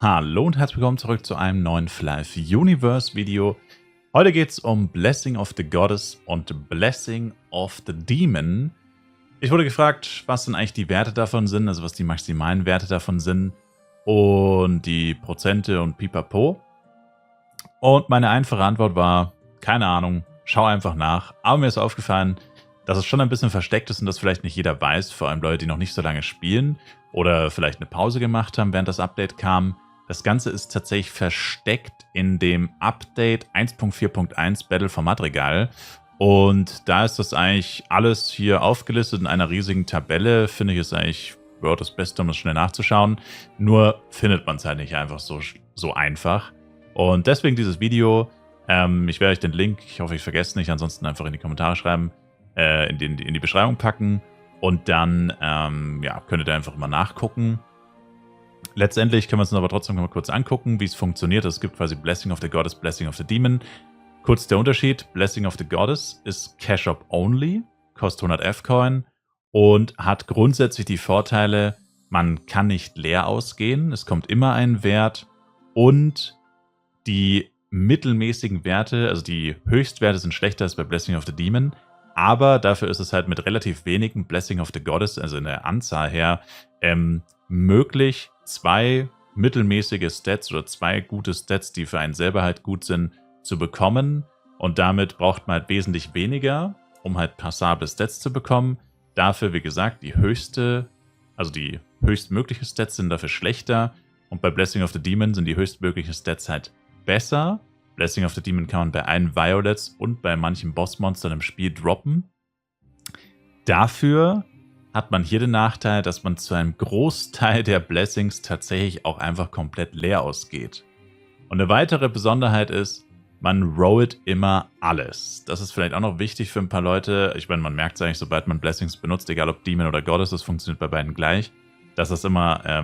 Hallo und herzlich willkommen zurück zu einem neuen Flife Universe Video. Heute geht es um Blessing of the Goddess und Blessing of the Demon. Ich wurde gefragt, was denn eigentlich die Werte davon sind, also was die maximalen Werte davon sind und die Prozente und pipapo. Und meine einfache Antwort war, keine Ahnung, schau einfach nach. Aber mir ist aufgefallen, dass es schon ein bisschen versteckt ist und das vielleicht nicht jeder weiß, vor allem Leute, die noch nicht so lange spielen oder vielleicht eine Pause gemacht haben, während das Update kam. Das Ganze ist tatsächlich versteckt in dem Update 1.4.1 Battle for Madrigal. Und da ist das eigentlich alles hier aufgelistet in einer riesigen Tabelle. Finde ich es eigentlich das Beste, um das schnell nachzuschauen. Nur findet man es halt nicht einfach so einfach. Und deswegen dieses Video. Ich werde euch den Link, ich hoffe, ich vergesse es nicht, ansonsten einfach in die Kommentare schreiben, in die Beschreibung packen. Und dann ja, könnt ihr da einfach mal nachgucken. Letztendlich können wir uns aber trotzdem mal kurz angucken, wie es funktioniert. Es gibt quasi Blessing of the Goddess, Blessing of the Demon. Kurz der Unterschied. Blessing of the Goddess ist Cash-Up only, kostet 100 F-Coin und hat grundsätzlich die Vorteile, man kann nicht leer ausgehen, es kommt immer ein Wert und die mittelmäßigen Werte, also die Höchstwerte sind schlechter als bei Blessing of the Demon, aber dafür ist es halt mit relativ wenigen Blessing of the Goddess, also in der Anzahl her, möglich, 2 mittelmäßige Stats oder 2 gute Stats, die für einen selber halt gut sind, zu bekommen. Und damit braucht man halt wesentlich weniger, um halt passable Stats zu bekommen. Dafür, wie gesagt, die höchstmöglichen Stats sind dafür schlechter. Und bei Blessing of the Demon sind die höchstmöglichen Stats halt besser. Blessing of the Demon kann man bei allen Violets und bei manchen Bossmonstern im Spiel droppen. Dafür hat man hier den Nachteil, dass man zu einem Großteil der Blessings tatsächlich auch einfach komplett leer ausgeht. Und eine weitere Besonderheit ist, man rollt immer alles. Das ist vielleicht auch noch wichtig für ein paar Leute. Ich meine, man merkt es eigentlich, sobald man Blessings benutzt, egal ob Demon oder Goddess, das funktioniert bei beiden gleich, dass das immer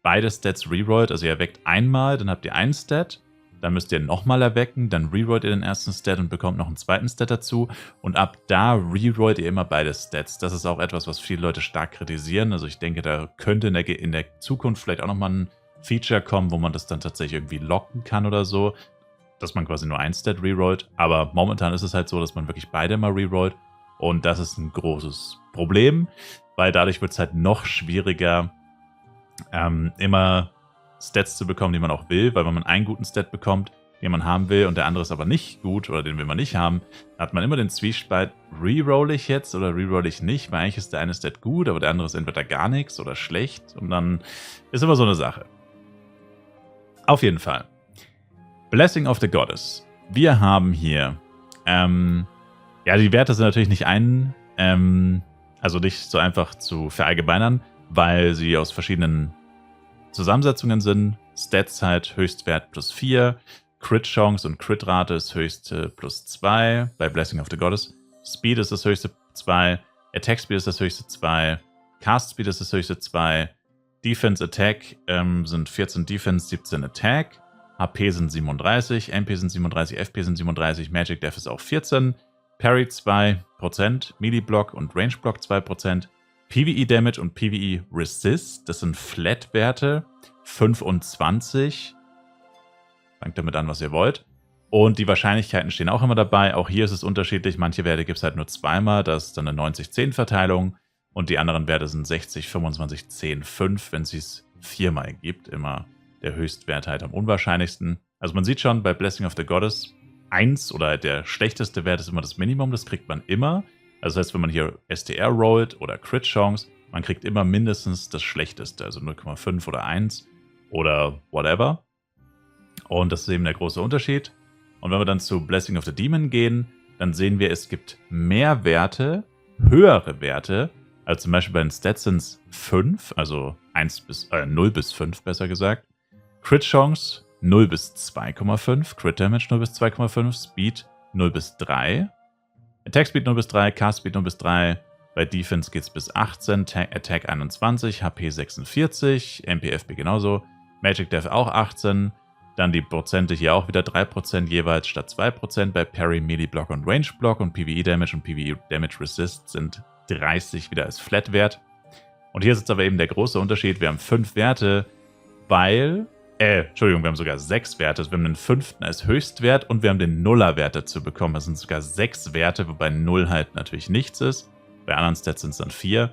beide Stats rerollt. Also ihr erweckt einmal, dann habt ihr einen Stat. Dann müsst ihr nochmal erwecken, dann rerollt ihr den ersten Stat und bekommt noch einen zweiten Stat dazu. Und ab da rerollt ihr immer beide Stats. Das ist auch etwas, was viele Leute stark kritisieren. Also ich denke, da könnte in der Zukunft vielleicht auch nochmal ein Feature kommen, wo man das dann tatsächlich irgendwie locken kann oder so. Dass man quasi nur ein Stat rerollt. Aber momentan ist es halt so, dass man wirklich beide mal rerollt. Und das ist ein großes Problem, weil dadurch wird es halt noch schwieriger, immer Stats zu bekommen, die man auch will, weil wenn man einen guten Stat bekommt, den man haben will und der andere ist aber nicht gut oder den will man nicht haben, hat man immer den Zwiespalt, reroll ich jetzt oder reroll ich nicht, weil eigentlich ist der eine Stat gut, aber der andere ist entweder gar nichts oder schlecht und dann ist immer so eine Sache. Auf jeden Fall. Blessing of the Goddess. Wir haben hier, ja, die Werte sind natürlich nicht also nicht so einfach zu verallgemeinern, weil sie aus verschiedenen Zusammensetzungen sind. Stats halt Höchstwert +4, Crit-Chance und Crit-Rate ist höchste +2 bei Blessing of the Goddess. Speed ist das höchste 2, Attack Speed ist das höchste 2, Cast Speed ist das höchste 2, Defense Attack sind 14 Defense, 17 Attack, HP sind 37, MP sind 37, FP sind 37, Magic Def ist auch 14, Parry 2%, Melee Block und Range Block 2%, PvE Damage und PvE Resist, das sind Flat-Werte, 25. Fangt damit an, was ihr wollt. Und die Wahrscheinlichkeiten stehen auch immer dabei. Auch hier ist es unterschiedlich. Manche Werte gibt es halt nur zweimal. Das ist dann eine 90-10-Verteilung. Und die anderen Werte sind 60, 25, 10, 5, wenn es es viermal gibt. Immer der Höchstwert halt am unwahrscheinlichsten. Also man sieht schon, bei Blessing of the Goddess 1 oder der schlechteste Wert ist immer das Minimum. Das kriegt man immer. Also das heißt, wenn man hier STR rollt oder Crit Chance, man kriegt immer mindestens das Schlechteste, also 0,5 oder 1 oder whatever. Und das ist eben der große Unterschied. Und wenn wir dann zu Blessing of the Demon gehen, dann sehen wir, es gibt mehr Werte, höhere Werte, also zum Beispiel bei den Stats sind es 5, also 0 bis 5 besser gesagt. Crit Chance 0 bis 2,5, Crit Damage 0 bis 2,5, Speed 0 bis 3. Attack Speed 0 bis 3, Cast Speed 0 bis 3, bei Defense geht es bis 18, Attack 21, HP 46, MP-FP genauso, Magic Def auch 18, dann die Prozente hier auch wieder 3% jeweils statt 2%, bei Parry, Melee Block und Range Block und PvE Damage und PvE Damage Resist sind 30 wieder als Flat-Wert. Und hier ist jetzt aber eben der große Unterschied, wir haben 5 Werte, weil Entschuldigung, wir haben sogar 6 Werte. Wir haben den 5. als Höchstwert und wir haben den Nuller-Wert dazu bekommen. Das sind sogar 6 Werte, wobei 0 halt natürlich nichts ist. Bei anderen Stats sind es dann 4.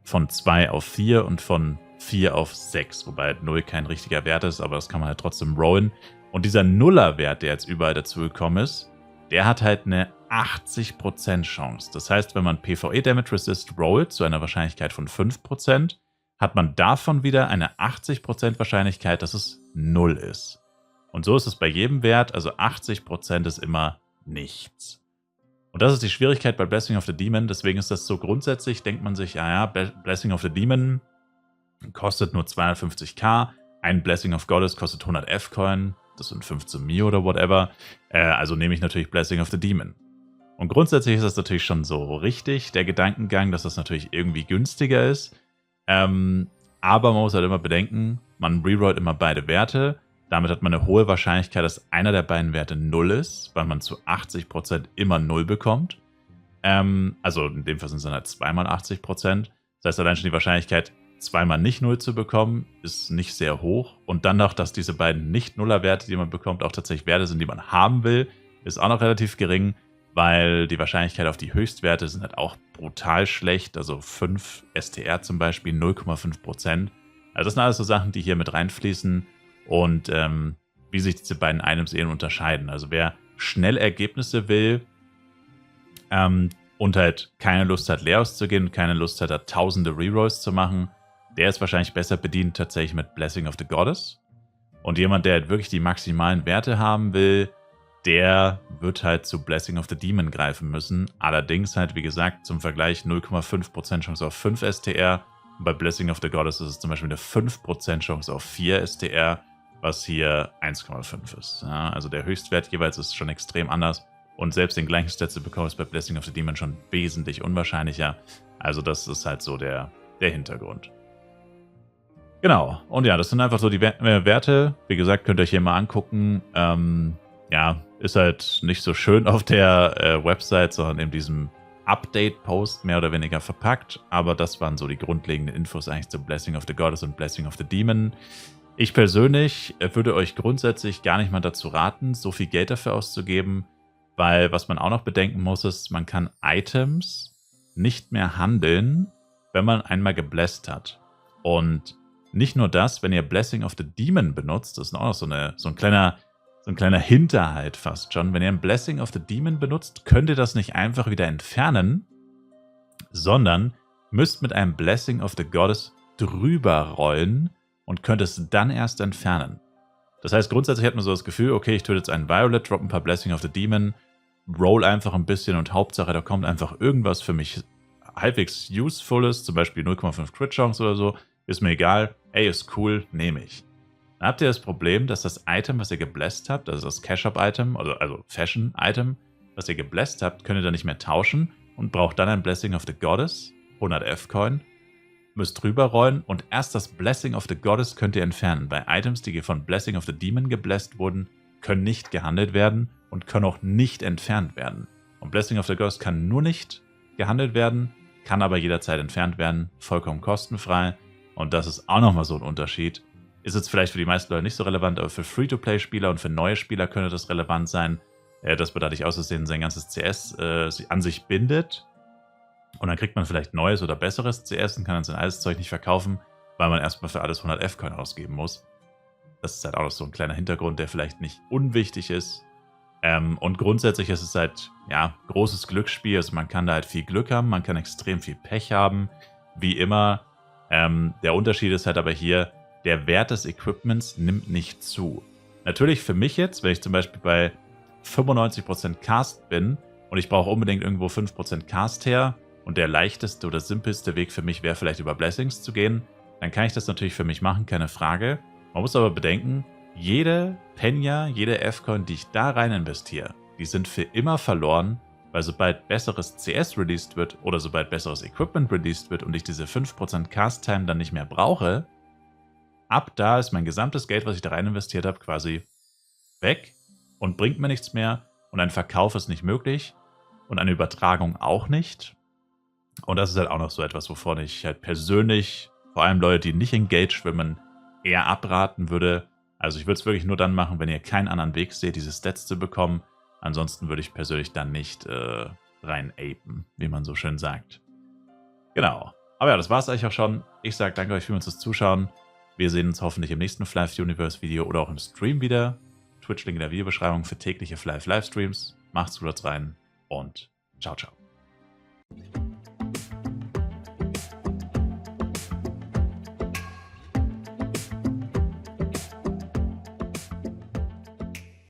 Von 2 auf 4 und von 4 auf 6, wobei halt 0 kein richtiger Wert ist, aber das kann man halt trotzdem rollen. Und dieser Nuller-Wert, der jetzt überall dazu gekommen ist, der hat halt eine 80% Chance. Das heißt, wenn man PvE Damage Resist rollt zu einer Wahrscheinlichkeit von 5%, hat man davon wieder eine 80% Wahrscheinlichkeit, dass es 0 ist. Und so ist es bei jedem Wert, also 80% ist immer nichts. Und das ist die Schwierigkeit bei Blessing of the Demon, deswegen ist das so grundsätzlich, denkt man sich, ja, Blessing of the Demon kostet nur 250k, ein Blessing of Goddess kostet 100 F-Coin, das sind 15 Mio oder whatever, also nehme ich natürlich Blessing of the Demon. Und grundsätzlich ist das natürlich schon so richtig, der Gedankengang, dass das natürlich irgendwie günstiger ist, aber man muss halt immer bedenken, man rerollt immer beide Werte. Damit hat man eine hohe Wahrscheinlichkeit, dass einer der beiden Werte 0 ist, weil man zu 80% immer 0 bekommt. Also in dem Fall sind es dann halt 2 mal 80%. Das heißt, allein schon die Wahrscheinlichkeit, 2 mal nicht 0 zu bekommen, ist nicht sehr hoch. Und dann noch, dass diese beiden Nicht-Nuller-Werte, die man bekommt, auch tatsächlich Werte sind, die man haben will, ist auch noch relativ gering, weil die Wahrscheinlichkeit auf die Höchstwerte sind halt auch brutal schlecht. Also 5 STR zum Beispiel, 0,5%. Also das sind alles so Sachen, die hier mit reinfließen und wie sich diese beiden Items eben unterscheiden. Also wer schnell Ergebnisse will und halt keine Lust hat, leer auszugehen und keine Lust hat, da tausende Rerolls zu machen, der ist wahrscheinlich besser bedient tatsächlich mit Blessing of the Goddess. Und jemand, der halt wirklich die maximalen Werte haben will, der wird halt zu Blessing of the Demon greifen müssen. Allerdings halt, wie gesagt, zum Vergleich 0,5% Chance auf 5 STR. Und bei Blessing of the Goddess ist es zum Beispiel eine 5% Chance auf 4 STR, was hier 1,5 ist. Ja, also der Höchstwert jeweils ist schon extrem anders. Und selbst den gleichen Stat zu bekommen, ist bei Blessing of the Demon schon wesentlich unwahrscheinlicher. Also das ist halt so der Hintergrund. Genau. Und ja, das sind einfach so die Werte. Wie gesagt, könnt ihr euch hier mal angucken. Ja, ist halt nicht so schön auf der Website, sondern in diesem Update-Post mehr oder weniger verpackt. Aber das waren so die grundlegenden Infos eigentlich zu Blessing of the Goddess und Blessing of the Demon. Ich persönlich würde euch grundsätzlich gar nicht mal dazu raten, so viel Geld dafür auszugeben, weil was man auch noch bedenken muss, ist, man kann Items nicht mehr handeln, wenn man einmal gebläst hat. Und nicht nur das, wenn ihr Blessing of the Demon benutzt, das ist auch noch so ein kleiner Hinterhalt fast schon. Wenn ihr ein Blessing of the Demon benutzt, könnt ihr das nicht einfach wieder entfernen, sondern müsst mit einem Blessing of the Goddess drüber rollen und könnt es dann erst entfernen. Das heißt, grundsätzlich hat man so das Gefühl, okay, ich töte jetzt einen Violet, drop ein paar Blessing of the Demon, roll einfach ein bisschen und Hauptsache, da kommt einfach irgendwas für mich halbwegs Usefules, zum Beispiel 0,5 Crit Chance oder so, ist mir egal, ey, ist cool, nehme ich. Dann habt ihr das Problem, dass das Item, was ihr gebläst habt, also das Cash-Up-Item, also Fashion-Item, was ihr gebläst habt, könnt ihr dann nicht mehr tauschen und braucht dann ein Blessing of the Goddess, 100 F-Coin, müsst drüber rollen und erst das Blessing of the Goddess könnt ihr entfernen. Bei Items, die von Blessing of the Demon gebläst wurden, können nicht gehandelt werden und können auch nicht entfernt werden. Und Blessing of the Goddess kann nur nicht gehandelt werden, kann aber jederzeit entfernt werden, vollkommen kostenfrei. Und das ist auch nochmal so ein Unterschied. Ist jetzt vielleicht für die meisten Leute nicht so relevant, aber für Free-to-Play-Spieler und für neue Spieler könnte das relevant sein, dass man dadurch aus Versehen sein ganzes CS an sich bindet. Und dann kriegt man vielleicht neues oder besseres CS und kann dann sein altes Zeug nicht verkaufen, weil man erstmal für alles 100 F-Coin ausgeben muss. Das ist halt auch noch so ein kleiner Hintergrund, der vielleicht nicht unwichtig ist. Und grundsätzlich ist es halt, ja, großes Glücksspiel. Also man kann da halt viel Glück haben, man kann extrem viel Pech haben, wie immer. Der Unterschied ist halt aber hier, der Wert des Equipments nimmt nicht zu. Natürlich für mich jetzt, wenn ich zum Beispiel bei 95% Cast bin und ich brauche unbedingt irgendwo 5% Cast her und der leichteste oder simpelste Weg für mich wäre vielleicht über Blessings zu gehen, dann kann ich das natürlich für mich machen, keine Frage. Man muss aber bedenken, jede Penya, jede F-Coin, die ich da rein investiere, die sind für immer verloren, weil sobald besseres CS released wird oder sobald besseres Equipment released wird und ich diese 5% Cast-Time dann nicht mehr brauche, ab da ist mein gesamtes Geld, was ich da rein investiert habe, quasi weg und bringt mir nichts mehr und ein Verkauf ist nicht möglich und eine Übertragung auch nicht. Und das ist halt auch noch so etwas, wovon ich halt persönlich, vor allem Leute, die nicht in Geld schwimmen, eher abraten würde. Also ich würde es wirklich nur dann machen, wenn ihr keinen anderen Weg seht, diese Stats zu bekommen. Ansonsten würde ich persönlich dann nicht rein apen, wie man so schön sagt. Genau. Aber ja, das war es eigentlich auch schon. Ich sage danke euch vielmals fürs Zuschauen. Wir sehen uns hoffentlich im nächsten Flive Universe Video oder auch im Stream wieder. Twitch-Link in der Videobeschreibung für tägliche Flive Livestreams. Macht's gut rein und ciao, ciao.